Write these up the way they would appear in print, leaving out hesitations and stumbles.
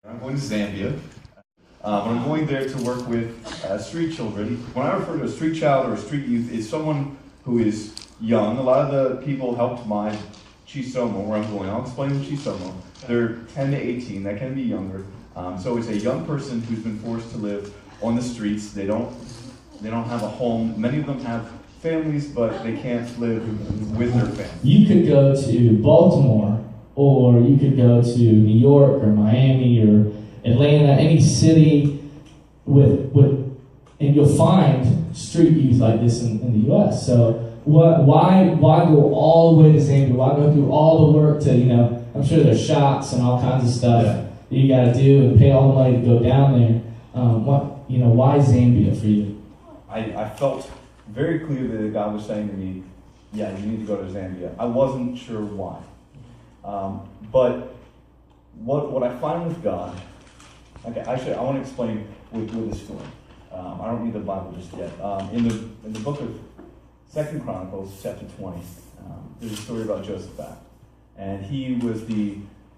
I'm going to Zambia. I'm going there to work with street children. When I refer to a street child or a street youth, it's someone who is young. A lot of the people helped my chisomo, where I'm going. I'll explain the chisomo. They're 10 to 18. That can be younger. So it's a young person who's been forced to live on the streets. They don't have a home. Many of them have families, but they can't live with their family. You could go to Baltimore, or you could go to New York or Miami or Atlanta, any city and you'll find street youth like this in the U.S. So why go all the way to Zambia? Why go through all the work to, I'm sure there's shots and all kinds of stuff that you got to do and pay all the money to go down there. Why Zambia for you? I felt very clearly that God was saying to me, yeah, you need to go to Zambia. I wasn't sure why. But what I find with God, actually I want to explain with this story. I don't need the Bible just yet. In the book of 2 Chronicles, chapter 20, there's a story about Jehoshaphat. And he was the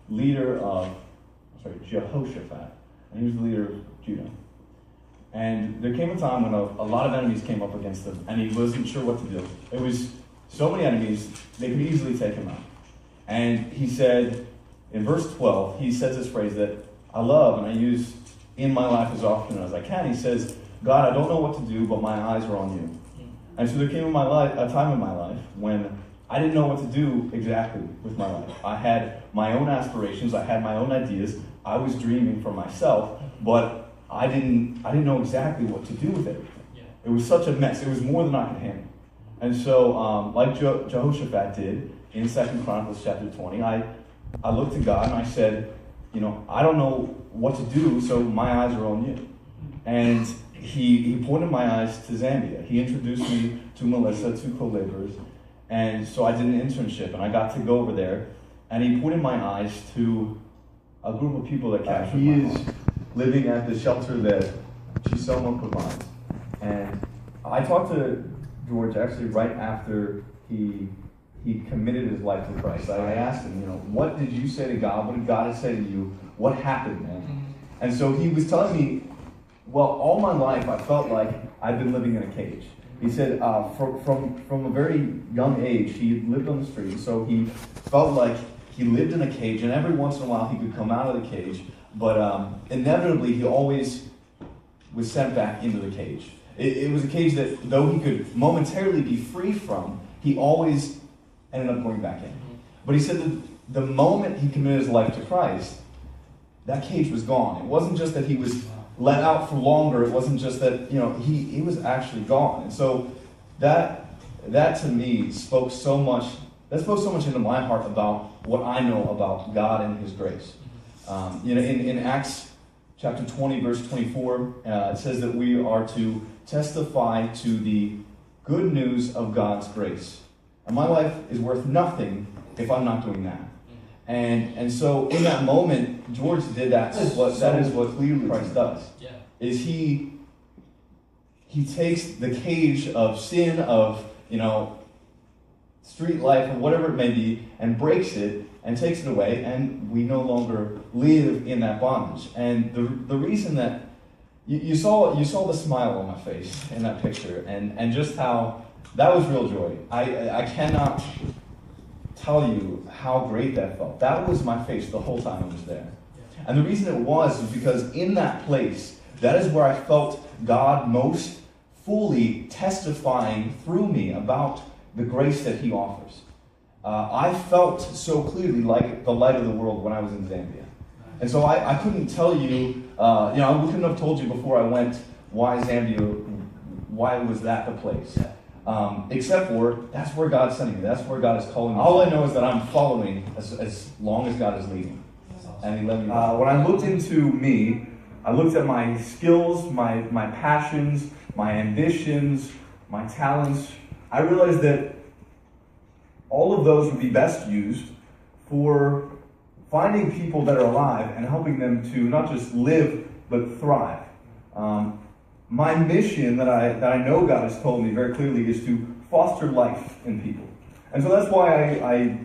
leader of, Jehoshaphat. And he was the leader of Judah. And there came a time when a lot of enemies came up against him, and he wasn't sure what to do. It was so many enemies, they could easily take him out. And he said, in verse 12, he says this phrase that I love and I use in my life as often as I can. He says, God, I don't know what to do, but my eyes are on you. And so there came a time in my life when I didn't know what to do exactly with my life. I had my own aspirations, I had my own ideas, I was dreaming for myself, but I didn't know exactly what to do with everything. It was such a mess. It was more than I could handle. And so, like Jehoshaphat did in 2 Chronicles chapter 20, I looked to God and I said, I don't know what to do, so my eyes are on you. And he pointed my eyes to Zambia. He introduced me to Melissa, to CoLaborers. And so I did an internship and I got to go over there. And he pointed my eyes to a group of people that captured my heart. He is living at the shelter that Chisomo provides. And I talked to George actually right after he committed his life to Christ. I asked him, what did you say to God? What did God say to you? What happened, man? And so he was telling me, well, all my life I felt like I've been living in a cage. He said from a very young age, he lived on the street, so he felt like he lived in a cage, and every once in a while he could come out of the cage, but inevitably he always was sent back into the cage. It was a cage that, though he could momentarily be free from, he always ended up going back in. But he said that the moment he committed his life to Christ, that cage was gone. It wasn't just that he was let out for longer. It wasn't just that, he was actually gone. And so that to me spoke so much into my heart about what I know about God and His grace. In Acts chapter 20, verse 24, it says that we are to testify to the good news of God's grace. And my life is worth nothing if I'm not doing that. And so in that moment, George did that. That is what clearly Christ does. Is he takes the cage of sin, of street life, or whatever it may be, and breaks it and takes it away, and we no longer live in that bondage. And the reason that you saw the smile on my face in that picture, and just how that was real joy. I cannot tell you how great that felt. That was my face the whole time I was there. And the reason it was because in that place, that is where I felt God most fully testifying through me about the grace that He offers. I felt so clearly like the light of the world when I was in Zambia. And so I couldn't tell you, I couldn't have told you before I went why Zambia, why was that the place. Except for, that's where God's sending me. That's where God is calling me. All I know is that I'm following as long as God is leading. And He led me. When I looked into me, I looked at my skills, my passions, my ambitions, my talents. I realized that all of those would be best used for finding people that are alive and helping them to not just live, but thrive. My mission that I know God has told me very clearly is to foster life in people. And so that's why I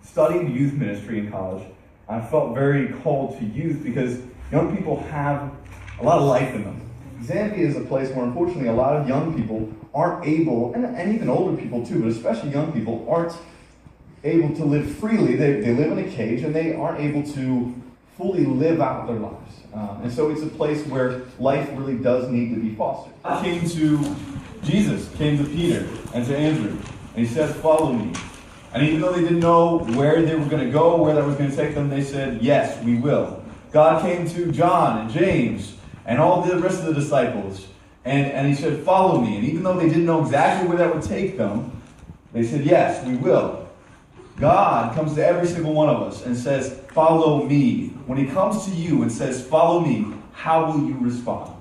studied youth ministry in college. I felt very called to youth because young people have a lot of life in them. Zambia is a place where, unfortunately, a lot of young people aren't able, and even older people too, but especially young people, aren't able to live freely. They live in a cage, and they aren't able to fully live out their lives. And so it's a place where life really does need to be fostered. Jesus came to Peter and to Andrew, and he said, "Follow me." And even though they didn't know where they were going to go, where that was going to take them, they said, "Yes, we will." God came to John and James and all the rest of the disciples, and he said, "Follow me." And even though they didn't know exactly where that would take them, they said, "Yes, we will." God comes to every single one of us and says, "Follow me." When he comes to you and says, "Follow me," how will you respond?